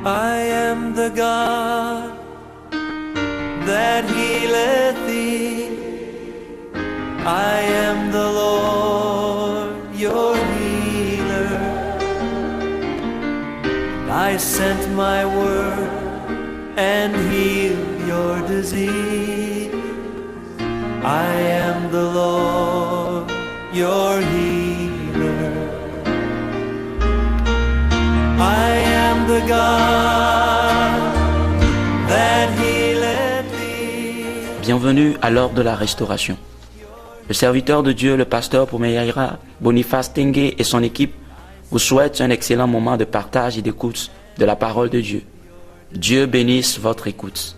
I am the God that healeth thee. I am the Lord, your healer. I sent my word and healed your disease. I am the Lord, your healer. I am the God that healeth thee. Bienvenue à l'heure de la restauration. Le serviteur de Dieu, le pasteur Poumeyaïra Boniface Tengue et son équipe vous souhaitent un excellent moment de partage et d'écoute de la parole de Dieu. Dieu bénisse votre écoute.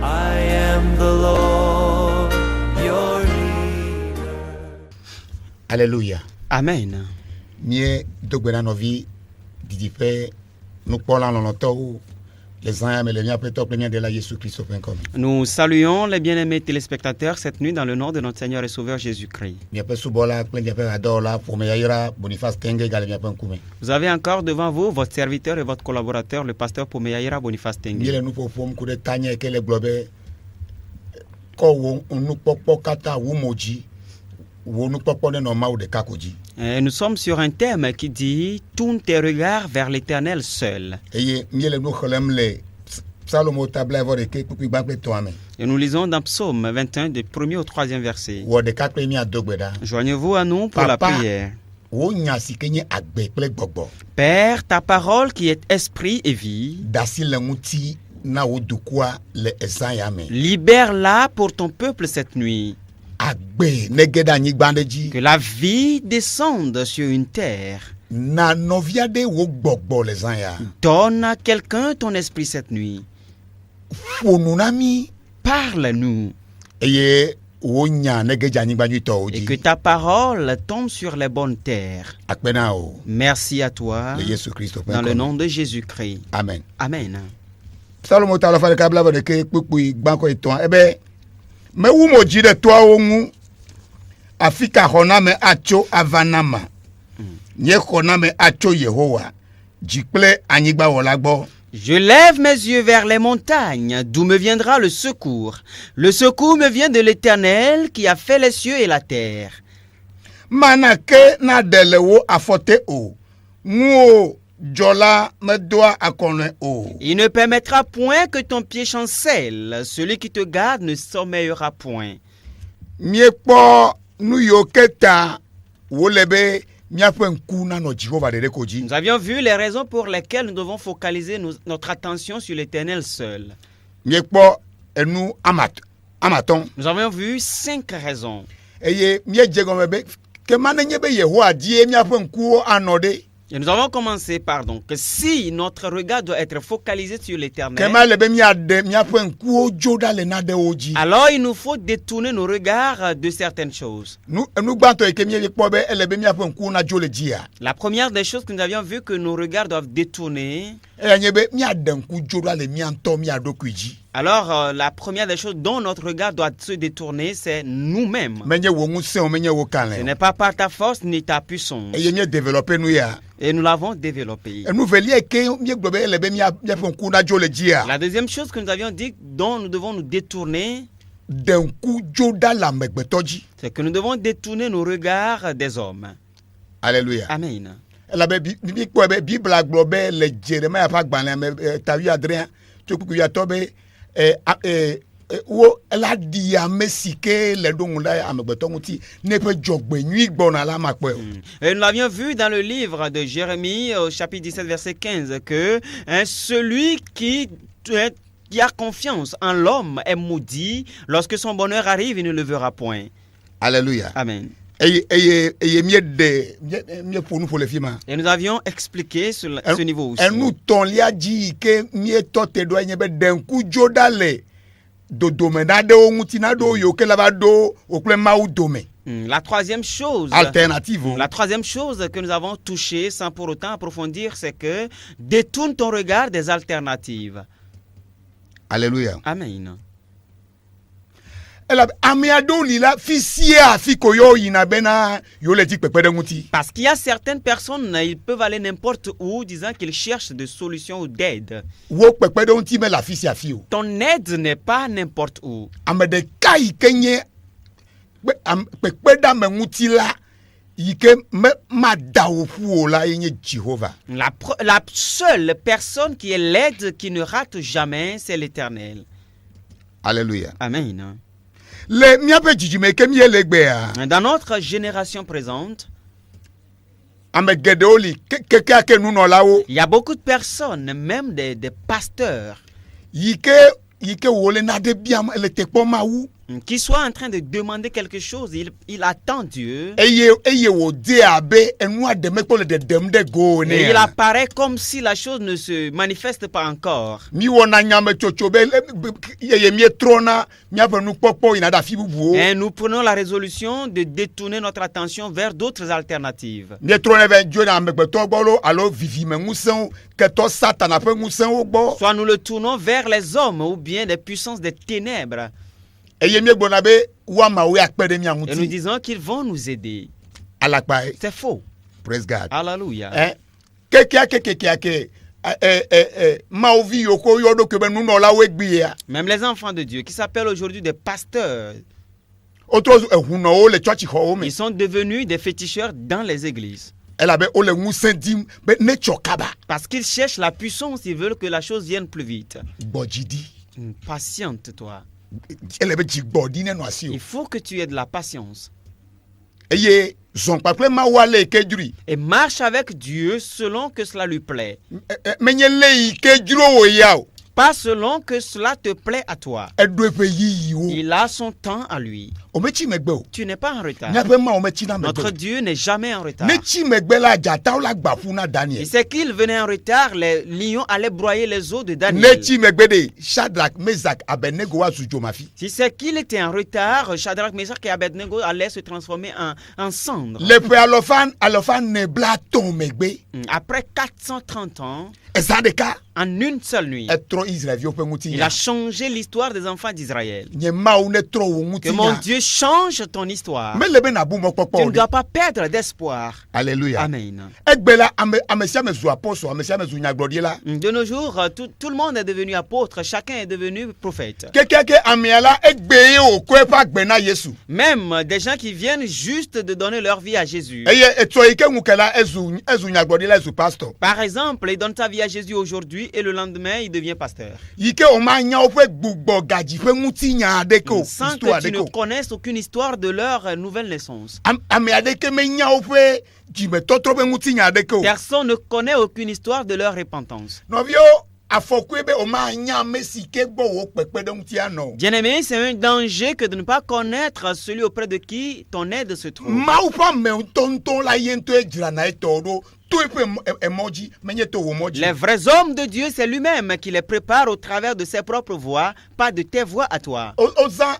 I am the Lord, your healer. Alléluia. Amen. Mie dogbena novi didipe nous parlons longtemps les âmes et les miens peut-être première de la Jésus-Christ au comme. Nous saluons les bien-aimés téléspectateurs cette nuit dans le nom de notre Seigneur et Sauveur Jésus-Christ. Mie peut subola plein de père adola pour me yaira Boniface Tengue gal mie peut kume. Vous avez encore devant vous votre serviteur et votre collaborateur, le pasteur Poumeyaïra Boniface Tengue. Mie le nous pour coup de tanya que le globe ko wo nous popo kata wo moji wo nous popo de normal de kakoji. Nous sommes sur un thème qui dit « Tourne tes regards vers l'Éternel seul ». Et nous lisons dans Psaume 21, du 1er au 3e verset. Joignez-vous à nous pour la prière. Père, ta parole qui est esprit et vie, libère-la pour ton peuple cette nuit. Que la vie descende sur une terre. Donne à quelqu'un ton esprit cette nuit. Parle-nous. Et que ta parole tombe sur les bonnes terres. Merci à toi. Dans le nom de Jésus-Christ. Amen. Amen. Mais où me dit de toi au mou Afrika honame acho avanama nye honame acho Yehowa jikple anigba wolagbo. Je lève mes yeux vers les montagnes, d'où me viendra le secours. Le secours me vient de l'Éternel qui a fait les cieux et la terre. Manake na delewo afote o muo jola me doit à connaître o. Il ne permettra point que ton pied chancelle. Celui qui te garde ne sommeillera point. Miekpo nu yoketa wolebe Nous avions vu les raisons pour lesquelles nous devons focaliser notre attention sur l'Éternel seul. Nous avons vu 5 raisons. Et nous avons commencé par donc que si notre regard doit être focalisé sur l'Éternel, alors il nous faut détourner nos regards de certaines choses. La première des choses que nous avions vu que nos regards doivent détourner, alors la première des choses dont notre regard doit se détourner, c'est nous-mêmes. Ce n'est pas par ta force ni ta puissance. Et nous l'avons développé. La deuxième chose que nous avions dit dont nous devons nous détourner, c'est que nous devons détourner nos regards des hommes. Alléluia. Amen. Et nous l'avions vu dans le livre de Jérémie au chapitre 17 verset 15 que celui qui a confiance en l'homme est maudit. Lorsque son bonheur arrive, il ne le verra point. Alléluia. Amen. Et nous avions expliqué ce niveau aussi. La troisième chose que nous avons touché sans pour autant approfondir, c'est que détourne ton regard des alternatives. Alléluia. Amen. Ela ame aɖewo li la fi sia afi ko yo yina bena yo le dzi kpekpe ɖe ŋuti. Parce qu'il y a certaines personnes, ils peuvent aller n'importe où disant qu'ils cherchent des solutions ou d'aide. Wo kpekpe ɖe ŋuti mele afi sia afi o. Ton aide n'est pas n'importe où. Ame ɖeka yi ke nye kpekpe ɖe ame ŋuti la yi ke mada wo ƒu o la ye nye Jehova. La seule personne qui est l'aide qui ne rate jamais, c'est l'Éternel. Alléluia. Amen. Le miaƒe dzidzime ke mie le gbea. Dans notre génération présente, Ame geɖewo li keke ke nunɔlawo il y a beaucoup de personnes, même des pasteurs, yi ke wo le na ɖe biam le tekpɔ mawu qui soient en train de demander quelque chose, il attend Dieu. eye wo de abe enua ɖe mekpɔ le ɖeɖem ɖe go Et il ne. apparaît comme si la chose ne se manifeste pas encore. Mi wɔna nyametsotso be yeye mietrɔna miaƒe nukpɔkpɔ yina ɖe afi bubuwo. Et nous prenons la résolution de détourner notre attention vers d'autres alternatives. Mietrɔna be dzo na amegbetɔ gbɔ lo alo vivime ŋusẽwo ketɔ satana ƒe ŋusẽwo gbɔ. Soit nous le tournons vers les hommes ou bien des puissances des ténèbres. Eye miegblɔna be woamawoe akpe ɖe mia Et nous ŋuti. disons qu'ils vont nous aider. Alakpae. C'est faux. Praise God. Alléluia. Kekeake mawo vi yiwo ko yɔ ɖokui be nunɔlawoe gbia. Même les enfants de Dieu qui s'appellent aujourd'hui des pasteurs, Wotrɔ zu ehunɔwo le tsɔtsixɔwo me. ils sont devenus des féticheurs dans les églises. Elabe wole ŋusẽ dim be ne tsɔ kaba. Parce qu'ils cherchent la puissance, ils veulent que la chose vienne plus vite. Gbɔdzidi. Patiente-toi. Ele be dzigbɔɖi ne nɔ asi o. Il faut que tu aies de la patience. Eye zɔnkpakple mawu ale ke dzroe. Et marche avec Dieu selon que cela lui plaît. Menye le yi ke dzro wo ya o. Pas selon que cela te plaît à toi. Eɖo eƒe yiyiwo. Il a son temps à lui. O metsi megbe o. Tu n'es pas en retard. Miaƒe mawu metsi na Notre megbe. Dieu n'est jamais en retard. Ne tsi megbe la dzatawo la gba ƒu na Et Daniel. c'est qu'il venait en retard, les lions allaient broyer les os de Ne Daniel. tsi megbe de Shadrach, Meshach, Abednego woazu dzomafi. Si c'est qu'il était en retard, Shadrach, Meshach et Abednego allaient se transformer en cendres. Le ƒe alɔfa ne bla tɔn megbe. Après 430 ans, Eza ɖeka en une seule nuit, etrɔ Israelviwo ƒe ŋuti il nya. a changé l'histoire des enfants d'Israël. Nye mawu ne trɔ wo ŋuti Que mon nya. Dieu change ton histoire. Mele be nabu mɔkpɔkpɔ Tu o ne ɖe. dois pas perdre d'espoir. Alléluia. Amen. Egbe la ame sia ame zu apɔsɔ, ame sia ame zu nyagblɔɖila. De nos jours, tout le monde est devenu apôtre, chacun est devenu prophète. Kekeke amea la egbe ye wòkɔ eƒe agbe na Yesu. Même des gens qui viennent juste de donner leur vie à Jésus. Eye etrɔ yi ke ŋu ke la ezu nyagblɔɖila, ezu pastor. Par exemple, il donne sa vie à Jésus aujourd'hui et le lendemain, il devient pasteur. Yi ke o ma nya woƒe gbugbɔ gadzi ƒe ŋuti nya aɖeke o. Sans Histoire que tu aɖeke ne o. connaisses aucune histoire de leur nouvelle naissance. Ame aɖeke menya woƒe dzimetɔtrɔ ƒe ŋuti nya aɖeke o. Personne ne connaît aucune histoire de leur repentance. Nɔviwo afɔkue be o ma nya ame si ke gbɔ wo kpekpe ɖe ŋuti anɔ. Bien-aimé, c'est un danger que de ne pas connaître celui auprès de qui ton aide se trouve. Mawu ƒe ame ŋutɔŋutɔ la ye ŋutɔ dzrana etɔ ɖo to eƒe emɔ dzi menye to wò mɔ dzi. Les vrais hommes de Dieu, c'est lui-même qui les prépare au travers de ses propres voies, pas de tes voies à toi. Ozã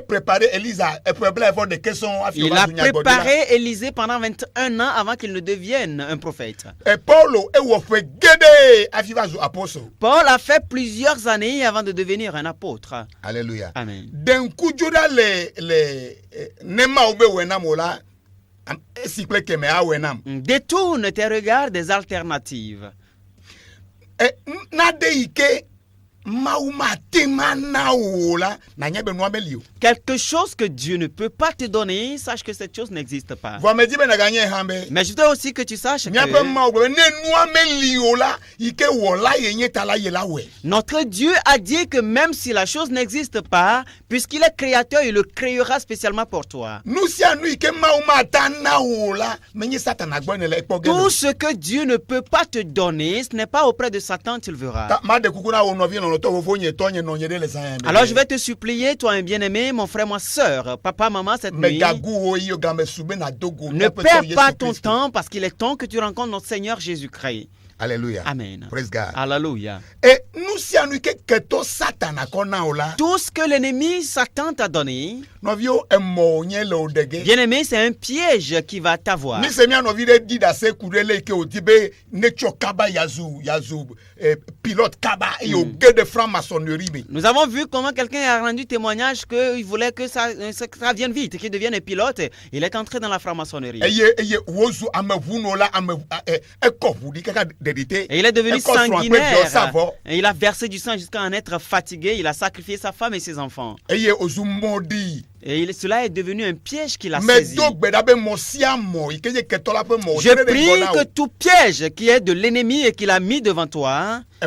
préparé Elisa eƒe blaevɔ ɖeke sɔŋ hafi Il wòva a zu nyagblɔɖila. préparé Élisée pendant 21 ans avant qu'il ne devienne un prophète. Paulo ewɔ ƒe geɖe hafi va zu apɔstol. Paul a fait plusieurs années avant de devenir un apôtre. Alléluia. Amen. Denkudzo ɖa le ne mawo be wɔe nam o la esi kple keme awɔe nam. Détourne tes regards des alternatives. Naɖe yi ke mawu mate ma na wo la nanya be nua meli o. Quelque chose que Dieu ne peut pas te donner, sache que cette chose n'existe pas. Vɔ me di be naganye hã be. Mais je voudrais aussi que tu saches Miaƒe que mawu gbe be ne nua meli o la yi ke wɔ la ye nye ta la ye la wɔe. notre Dieu a dit que même si la chose n'existe pas, puisqu'il est créateur, il le créera spécialement pour toi. Nu sia nu yi ke mawu mata na wo la menye Satana gbɔ ne le ekpɔ ge Tout le. ce que Dieu ne peut pas te donner, ce n'est pas auprès de Satan tu le verras. Ma de kuku na wo nɔvi nɔnɔtɔ fofo nye tɔ nye nɔnye ɖe le zã ya me. Alors je vais te supplier, toi un bien-aimé, mon frère, ma soeur, papa, maman, cette nuit, Megagu wo yi game su be na dogo. ne perds pas ton temps parce qu'il est temps que tu rencontres notre Seigneur Jésus-Christ. Alléluia. Amen. Praise God. Alléluia. Et nous si anu que to Satan akona ola. Tout ce que l'ennemi Satan t'a donné, Novio emo nye le odege. bien-aimé, c'est un piège qui va t'avoir. Ni semia novi de di da se kurele ke odibe necho kaba yazu pilote kaba et au guet de franc-maçonnerie me. Nous avons vu comment quelqu'un a rendu témoignage qu'il voulait que ça vienne vite, qu'il devienne un pilote. Il est entré dans la franc-maçonnerie. Eye wozu amevuno la ekofudi kaka dedite. Et il est devenu sanguinaire. Et il a versé du sang jusqu'à en être fatigué. Il a sacrifié sa femme et ses enfants. Eye ozu modi. Et cela est devenu un piège qu'il a Mais saisi. donc bedabe mosiamo ikeye ketola pe mo. Je prie que tout piège qui est de l'ennemi et qu'il a mis devant toi, que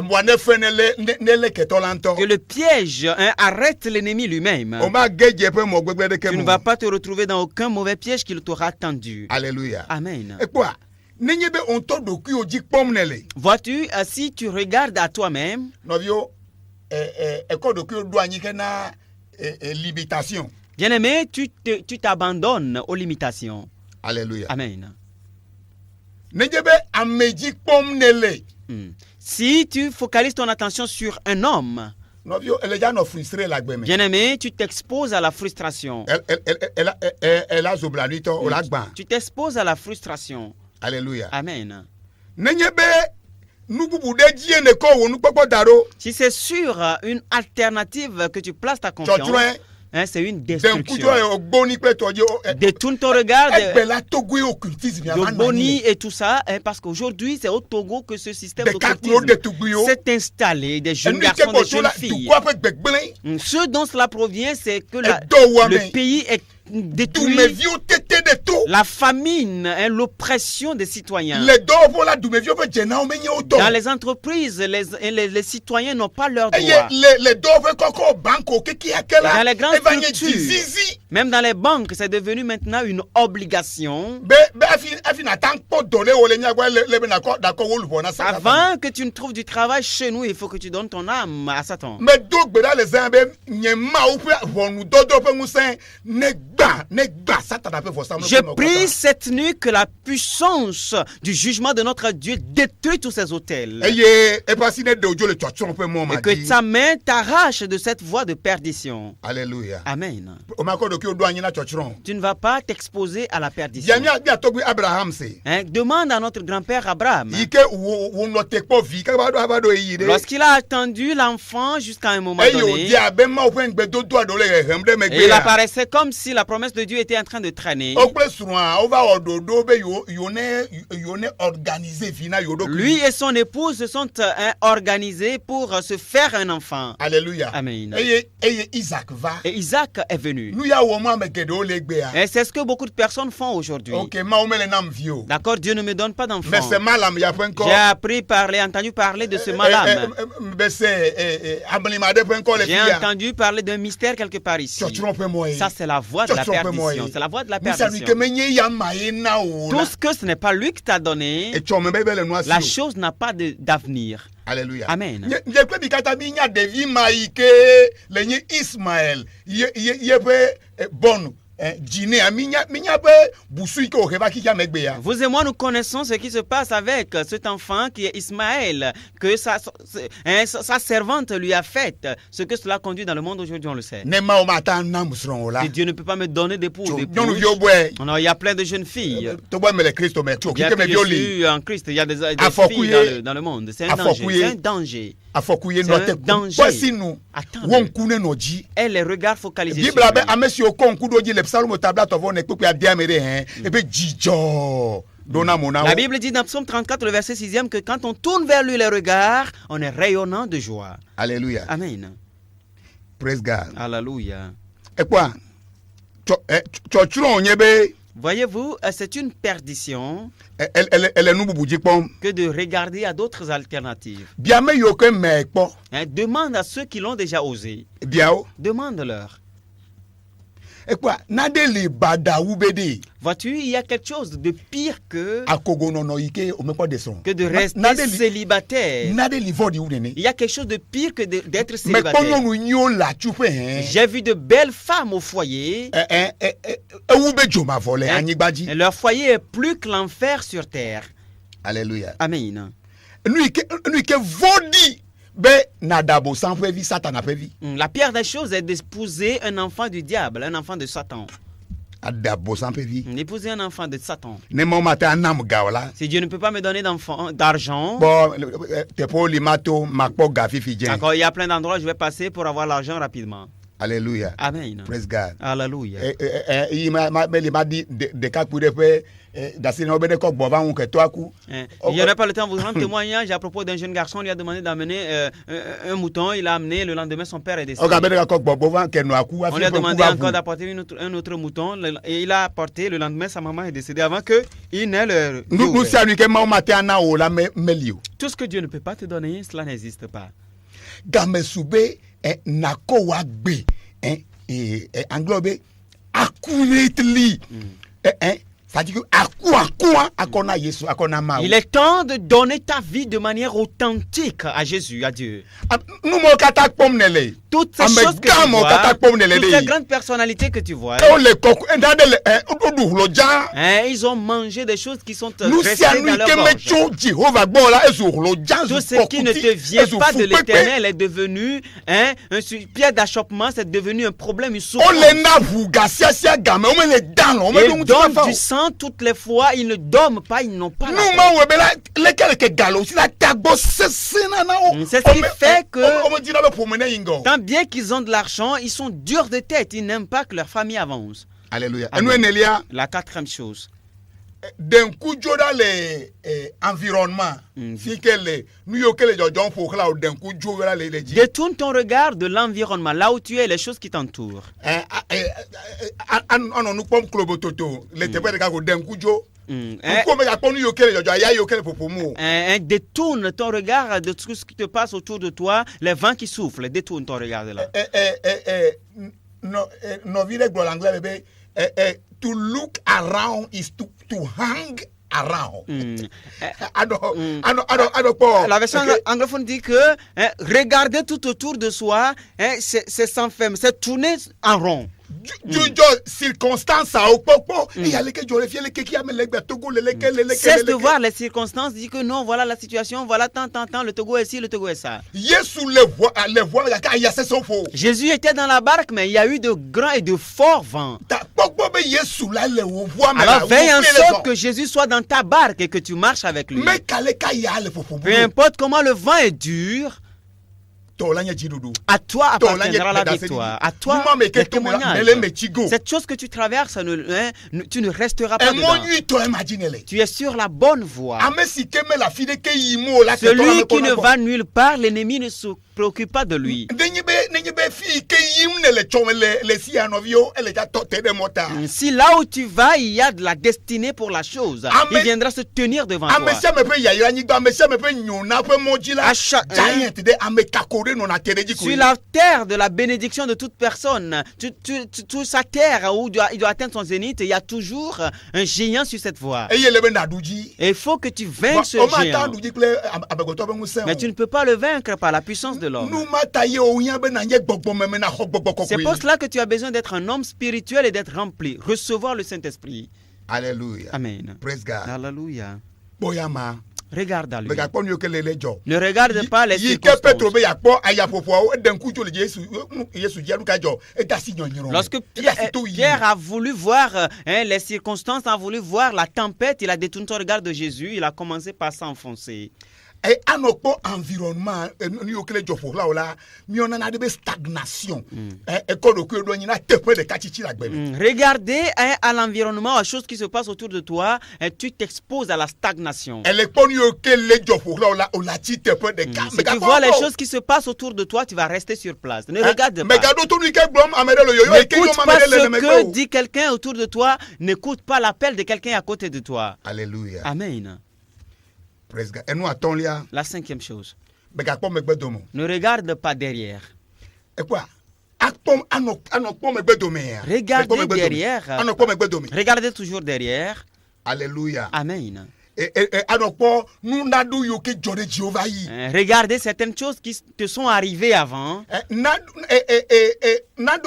le piège arrête l'ennemi lui-même. O ma geje pe mo gbegbe de ke Tu ne mo. vas pas te retrouver dans aucun mauvais piège qu'il t'aura tendu. Alléluia. Amen. Et quoi? Nenyebe onto doku oji pomnele. Vois-tu, si tu regardes à toi-même, Novio eko doku do anyi na limitation. bien-aimé, tu t'abandonnes aux limitations. Alléluia. Amen. Nenyebe ameji pomnele. Si tu focalises ton attention sur un homme, Novio elle ja no frustré la gbeme. bien-aimé, tu t'exposes à la frustration. Elle a zoblanito o la gba. Tu t'exposes à la frustration. Alléluia. Amen. Nenyebe nugubu de die ne ko wonu popo daro. Si c'est sur une alternative que tu places ta confiance, Chotron c'est une den destruction. kujo ogboni pe toje Détourne ton regard egbe la togo occultisme ya de man. Boni et tout ça, parce qu'aujourd'hui, c'est au Togo que ce système De kaklo de d'occultisme tuguyo. s'est installé, des jeunes Enu garçons, ke des jeunes botola filles. du quoi pe gbegble. Ce dont cela provient, c'est que Edo le wame. pays est Tu détruit. me vieux tété de tout. La famine, l'oppression des citoyens. Les deux là du me vieux pe jena o menye auto. Dans les entreprises, les citoyens n'ont pas leurs Eye droits. les deux pe koko banko ke ki akela. Dans les grandes Evanye structures. zizi. Même dans les banques, c'est devenu maintenant une obligation. Be afi na tank po donner o le nya gwa le be na ko d'accord wo lu na sa. Avant que tu ne trouves du travail chez nous, il faut que tu donnes ton âme à Satan. Mais donc beda les un be nyema ou pe wonu dodo pe musen ne gba Satan pe for Je prie cette nuit que la puissance du jugement de notre Dieu détruit tous ces hôtels. Eye e pasine de ojo le chotron pe mo ma Et que di. ta main t'arrache de cette voie de perdition. Alléluia. Amen. O ma ko do ki o do anyi na chotron. Tu ne vas pas t'exposer à la perdition. Yami bi atogui Abraham se. Demande à notre grand-père Abraham. Ike wo no te po vi ka ba do yi de. Lorsqu'il a attendu l'enfant jusqu'à un moment Eye o donné, di abe ma o pe ngbe do do ado le hem de me et gbe il ya. apparaissait comme si la promesse de Dieu était en train de traîner. O pe surun o va ododo be yo ne organiser fina yo do. Lui et son épouse se sont organisés pour se faire un enfant. Alléluia. Amen. Eye Isaac va. Et Isaac est venu. Nous ya wo ma me gede o le gbe ya. Et c'est ce que beaucoup de personnes font aujourd'hui. OK, ma o me le nam vio. D'accord, Dieu ne me donne pas Mais d'enfant. c'est malam ya pe nko. J'ai entendu parler de ce malade. Mais c'est ablimade pe nko le J'ai fia. entendu parler d'un mystère quelque part ici. Chotron pe mo. Ça, c'est la voie de la perdition. C'est la voie de la Nous ça lui que perdition. menye ya maye na o. Tout ce que ce n'est pas lui qui t'a donné, Et tu me bebe le noisi. la chose n'a pas d'avenir. Alléluia. Amen. Je peux bikata binya devi maike le nye Ismaël. Ye pe bon. Dîner minya pe busu ike o heba ki ya megbe ya. Vous et moi, nous connaissons ce qui se passe avec cet enfant qui est Ismaël, que sa servante lui a fait. Ce que cela conduit dans le monde aujourd'hui, on le sait. Ne ma o mata na musron la. Et Dieu ne peut pas me donner d'époux. Non nous yo boy. Non, il y a plein de jeunes filles. To boy me le Christ me tu Il y a ki me que violi. je suis en Christ. Il y a des Afokouye. filles dans le monde. C'est un danger. C'est un danger. Afokouye C'est no un te. danger. Voici nous. Attends. Won kune no ji. Et les regards focalisés sur Bible abe lui. amesi o konkudo ji le psalmo tabla to vone pepe adia mere et pe jijo. Dona mona. La Bible dit dans Psaume 34, le verset 6e, que quand on tourne vers lui les regards, on est rayonnant de joie. Alléluia. Amen. Praise God. Alléluia. Et quoi? Chotron nyebe. Voyez-vous, c'est une perdition Elle nous bouge pom. que de regarder à d'autres alternatives. Bien me yo ke me po. Demande à ceux qui l'ont déjà osé. Bien o. Demande-leur. Et quoi? Nade li bada ubedi. Vois-tu, il y a quelque chose de pire que Akogo no no ike o me pas de son. de rester célibataire. Nade li vodi ou nene. Il y a quelque chose de pire que d'être Mais célibataire. kono nu nyo la chupe hein. J'ai vu de belles femmes au foyer. Ube joma vole Et anyigbaji. leur foyer est plus que l'enfer sur terre. Alléluia. Amen. nu ike vodi be na dabo sans prévu Satan a prévu. La pire des choses est d'épouser un enfant du diable, un enfant de Satan. Dabo sans prévu. D'épouser un enfant de Satan. Ne mo mata nam gawla. Si Dieu ne peut pas me donner d'argent, Bon te po limato makpo gafi fidien. d'accord, il y a plein d'endroits où je vais passer pour avoir l'argent rapidement. Alléluia. Amen. Praise God. Alléluia. Il m'a dit de cas pour d'assez no bene ko boba on que toi coup. Il n'y aurait pas le temps de vous rendre témoignage à propos d'un jeune garçon. On lui a demandé d'amener un mouton. Il a amené. Le lendemain, son père est décédé. On lui a demandé encore d'apporter un autre mouton. Et il a apporté. Le lendemain, sa maman est décédée avant qu'il n'ait le. Tout ce que Dieu ne peut pas te donner, cela n'existe pas. Gamesube nako wagbe englobe accurately c'est-à-dire il est temps de donner ta vie de manière authentique à Jésus, à Dieu. Toutes ces choses que tu vois, toutes ces grandes personnalités que tu vois, ils ont mangé des choses qui sont restées dans leur gorge. Tout ce qui ne te vient pas de l'Éternel est devenu un pierre d'achoppement, c'est devenu un problème, une souffrance. Ils donnent du sang toutes les fois, ils ne dorment pas, ils n'ont pas la paix. C'est ce qui fait que tant bien qu'ils ont de l'argent, ils sont durs de tête, ils n'aiment pas que leur famille avance. Alléluia. La quatrième chose. D'un coup dans l'environnement, détourne ton regard de l'environnement, là où tu es, les choses qui t'entourent. Détourne ton regard de tout ce qui te passe autour de toi, les vents qui soufflent, détourne ton regard de là. To look around is to hang around. La version anglophone dit que regarder tout autour de soi, c'est s'enfermer, c'est tourner en rond. Circonstances cesse de voir les circonstances, dit que non, voilà la situation, voilà tant, le Togo est ici, le Togo est ça. Jésus était dans la barque, mais il y a eu de grands et de forts vents. Alors veille en sorte que Jésus soit dans ta barque et que tu marches avec lui. Peu importe comment le vent est dur, à toi appartiendra la victoire. À toi le témoignage. Cette chose que tu traverses, tu ne resteras pas dedans. Tu es sur la bonne voie. Celui qui ne va nulle part, l'ennemi ne se préoccupe pas de lui. Si là où tu vas, il y a de la destinée pour la chose, il viendra se tenir devant toi. Sur la terre de la bénédiction de toute personne, sa terre où il doit atteindre son zénith, il y a toujours un géant sur cette voie. Et il faut que tu vainques ce géant. Mais tu ne peux pas le vaincre par la puissance de l'homme. C'est pour cela que tu as besoin d'être un homme spirituel et d'être rempli, recevoir le Saint-Esprit. Alléluia. Amen. Praise God. Alléluia. Boyama. Regarde à lui. Ne regarde pas les circonstances. Lorsque Pierre a voulu voir les circonstances, a voulu voir la tempête, il a détourné son regard de Jésus, il a commencé par s'enfoncer. Environnement stagnation. Regardez à l'environnement, aux choses qui se passent autour de toi, et tu t'exposes à la stagnation. Si tu vois les choses qui se passent autour de toi, tu vas rester sur place. Ne regarde pas. N'écoute pas ce que dit quelqu'un autour de toi. N'écoute pas l'appel de quelqu'un à côté de toi. Alléluia. Amen. La cinquième chose. Ne regarde pas derrière. Regardez derrière. Regardez toujours derrière. Alléluia. Amen. anɔkpɔ nunadu yiwo ke dzɔ ɖe Jehova yi. Regardez certaines choses qui te sont arrivées avant. Nadu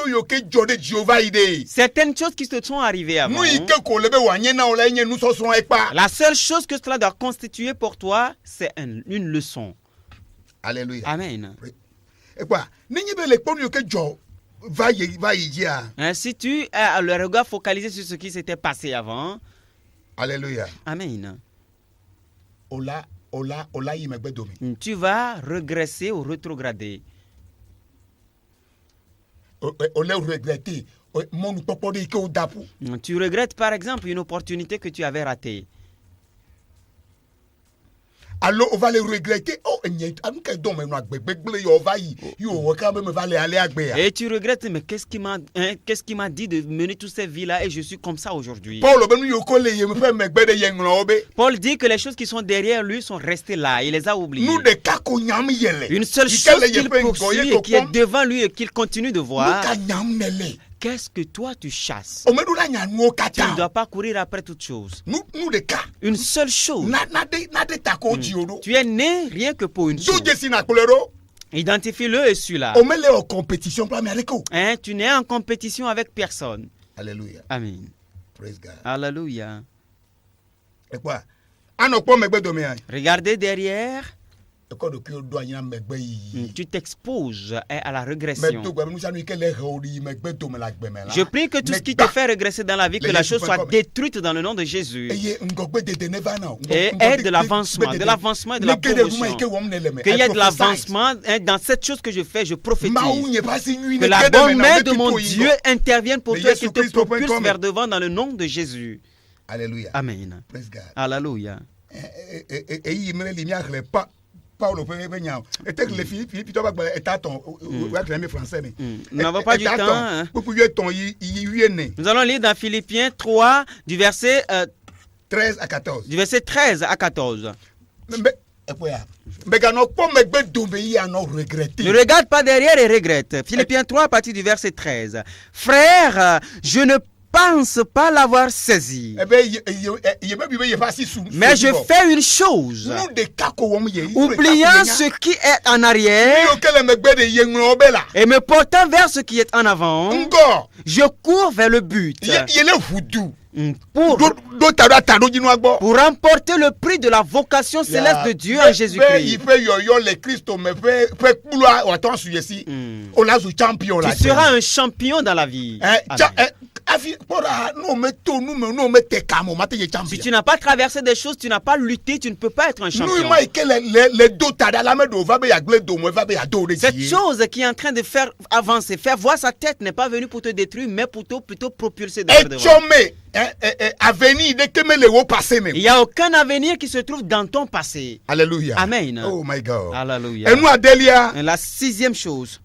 yiwo ke dzɔ ɖe Jehova yi de. Certaines choses qui te sont arrivées avant. Nu yi ke ko le be wòanye na wo la nye nusɔsrɔ̃ ekpa. La seule chose que cela doit constituer pour toi, c'est une leçon. Alléluia. Amen. Ekpa nenye be le kpɔ nu yiwo ke dzɔ va yi dzia. Si tu as le regard focalisé sur ce qui s'était passé avant. Alléluia. Amen. Ola yi megbe dome. Tu vas regresser ou rétrograder. Ole regretter mon kpɔkpɔ de ke o dapu. Tu regrettes par exemple une opportunité que tu avais ratée. Alors on va le regretter. Et tu regrettes, mais qu'est-ce qui m'a dit de mener toutes ces vies-là et je suis comme ça aujourd'hui. Paul dit que les choses qui sont derrière lui sont restées là, il les a oubliées. Une seule chose qu'il poursuit et qui est devant lui et qu'il continue de voir. Qu'est-ce que toi tu chasses? Tu ne dois pas courir après toute chose. Une seule chose. Tu es né rien que pour une chose. Identifie-le et suis-là. Tu n'es en compétition avec personne. Alléluia. Amen. Praise God. Alléluia. Et quoi? Regardez derrière. Tu t'exposes à la régression. Je prie que tout ce qui te fait régresser dans la vie, que la chose soit détruite dans le nom de Jésus. Et aide de l'avancement et de la promotion. Qu'il y ait de l'avancement dans cette chose que je fais, je prophétise. Que la bonne main de mon Dieu intervienne pour toi et qu'il te propulse vers devant dans le nom de Jésus. Alléluia. Amen. Alléluia. Paulo, nous n'avons pas du temps. Nous allons lire dans Philippiens 3, du verset 13 à 14. Du verset 13 à 14. Ne regarde pas derrière et regrette. Philippiens 3, à partir du verset 13. Frère, je ne pense pas l'avoir saisi. Mais je fais une chose. Oubliant ce qui est en arrière et me portant vers ce qui est en avant, je cours vers le but. Pour remporter le prix de la vocation céleste de Dieu en Jésus-Christ. Tu seras un champion dans la vie. Si tu n'as pas traversé des choses, tu n'as pas lutté, tu ne peux pas être un champion. Cette chose qui est en train de faire avancer, faire voir sa tête n'est pas venue pour te détruire, mais plutôt propulser devant. Il n'y a aucun avenir qui se trouve dans ton passé. Alléluia. Amen. Oh my God. Alléluia. Et la sixième chose.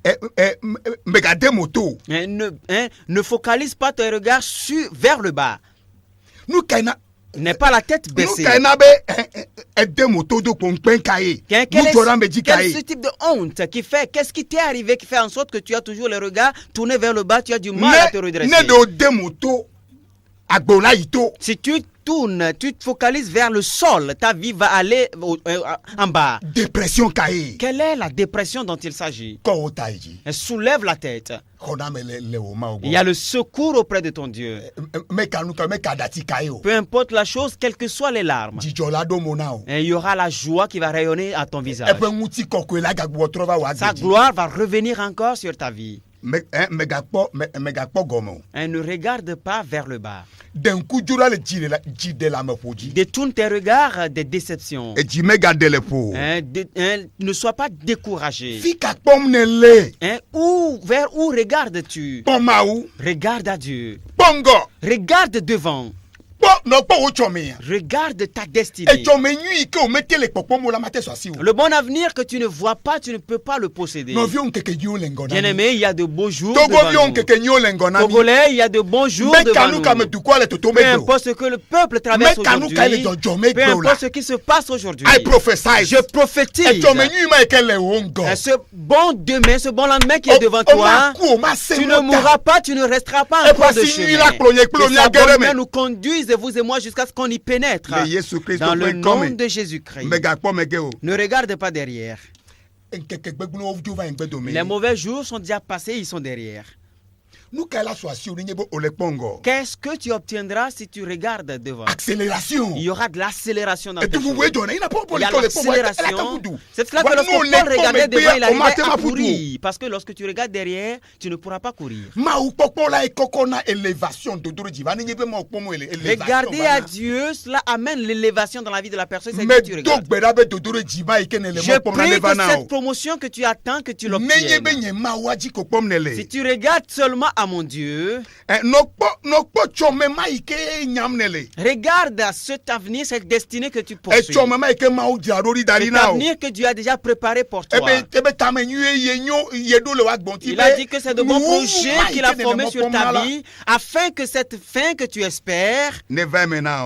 Ne focalise pas tes regards vers le bas. N'est pas la tête baissée. Quel ce type de honte qui fait? Qu'est-ce qui t'est arrivé qui fait en sorte que tu as toujours le regard tourné vers le bas, tu as du mal à te redresser? Si tu tournes, tu te focalises vers le sol, ta vie va aller en bas. Dépression. Quelle est la dépression dont il s'agit? Elle soulève la tête. Il y a le secours auprès de ton Dieu. Peu importe la chose, quelles que soient les larmes, et il y aura la joie qui va rayonner à ton visage. Sa gloire va revenir encore sur ta vie. Ne regarde pas vers le bas. Détourne tes regards des déceptions. Ne sois pas découragé. Vers où regardes-tu? Regarde à Dieu. Regarde devant. Regarde ta destinée. Le bon avenir que tu ne vois pas, tu ne peux pas le posséder. Bien-aimé, il y a de beaux jours devant nous. Congolais, il y a de bons jours devant nous. Peu importe ce que le peuple traverse aujourd'hui, peu importe ce qui se passe aujourd'hui, je prophétise ce bon demain, ce bon lendemain qui est devant toi. Tu ne mourras pas, tu ne resteras pas encore de chemin. Que sa bonne main nous conduise et vous et moi jusqu'à ce qu'on y pénètre. Le Yesu Christ Dans le peut nom comme. de Jésus-Christ. Megakpo megeo. Ne regarde pas derrière. Nkeke gbegbuno ovdu va ngbe dome. Les mauvais jours sont déjà passés, ils sont derrière. Nous kala so asio ni nyebo olepongo. Qu'est-ce que tu obtiendras si tu regardes devant? Accélération. Il y aura de l'accélération dans Et tes tout vous choses. voyez donner, il n'a pas Il y a pour l'accélération. C'est cela que lorsque Paul regardait devant, il arrivait à courir. Parce que lorsque tu regardes derrière, tu ne pourras pas courir. Regarder à Dieu, cela amène l'élévation dans la vie de la personne. C'est que tu regardes. Je prie que cette promotion que tu attends, que tu l'obtiennes. Si tu regardes seulement à mon Dieu, regarde à cet avenir, cette destinée que tu poursuis. Cet avenir que Dieu a déjà préparé pour toi. Il a dit que c'est de bons projets qu'il a formés sur ta vie afin que cette fin que tu espères,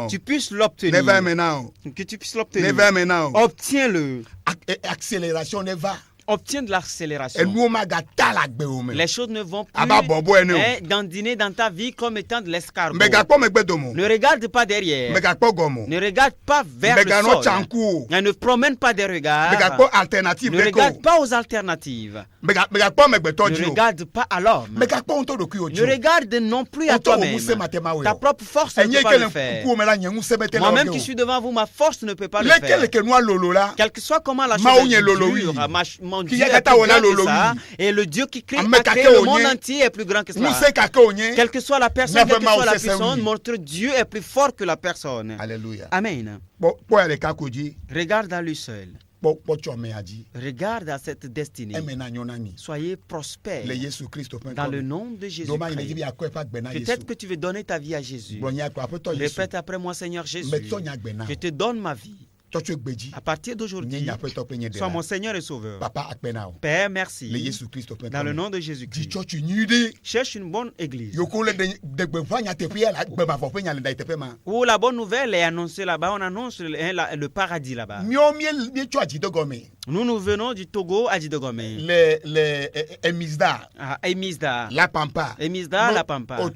tu puisses l'obtenir. Que tu puisses l'obtenir. Obtiens-le. Accélération ne va. Obtiens de l'accélération. Les choses ne vont plus dandiner dans ta vie comme étant de l'escargot. Ne regarde pas derrière. Ne regarde pas vers le sol. Ne promène pas des regards. Ne regarde pas aux alternatives. Ne regarde pas à l'homme. Ne regarde non plus à toi-même. Ta propre force ne peut pas le faire. Moi-même qui suis devant vous, ma force ne peut pas le faire. Quel que soit comment la chose est dure, mon Dieu est plus grand que ça, et le Dieu qui crée le monde entier est plus grand que cela. Quelle que soit la personne, quelle que soit la personne, notre Dieu est plus fort que la personne. Alléluia. Amen. Regarde à lui seul. Regarde à cette destinée. Soyez prospères dans le nom de Jésus-Christ. Peut-être que tu veux donner ta vie à Jésus. Répète après moi, Seigneur Jésus, je te donne ma vie. À partir d'aujourd'hui, sois mon Seigneur et Sauveur. Père, merci. Dans le nom de Jésus-Christ. Cherche une bonne église où la bonne nouvelle est annoncée là-bas. On annonce le paradis là-bas. Nous venons du Togo à Djidogome. Emizda. Emizda. La Pampa. Emizda, la Pampa. Que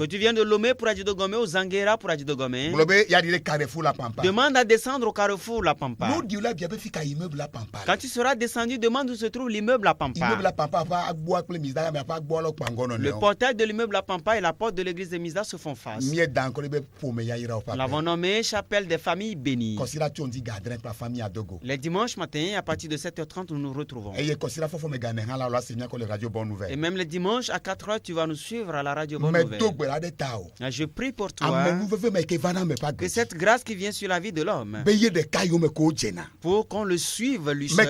tu viens de Lomé pour Djidogome, au Zanguera pour Djidogome. Demande à descendre au carrefour La Pampa. Quand tu seras descendu, demande où se trouve l'immeuble La Pampa. Le portail de l'immeuble La Pampa et la porte de l'église de Emizda se font face. Nous l'avons nommé chapelle des familles bénies. Les dimanches matins, à partir de 7h30, nous nous retrouvons. Et même les dimanches, à 4h, tu vas nous suivre à la radio Bonne Nouvelle. Je prie pour toi que cette grâce qui vient sur la vie de l'homme, pour qu'on le suive lui seul,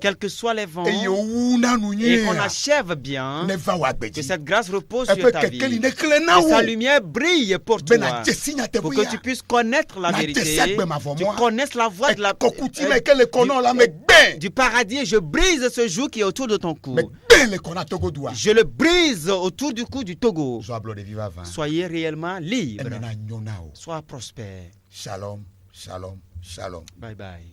quels que soient les vents, et qu'on achève bien, que cette grâce repose sur ta vie, que sa lumière brille pour toi, pour que tu puisses connaître la vérité, tu connaisses la voie de la du paradis. Je brise ce joug qui est autour de ton cou. Je le brise autour du cou du Togo. Soyez réellement libre. Sois prospère. Shalom, shalom, shalom. Bye bye.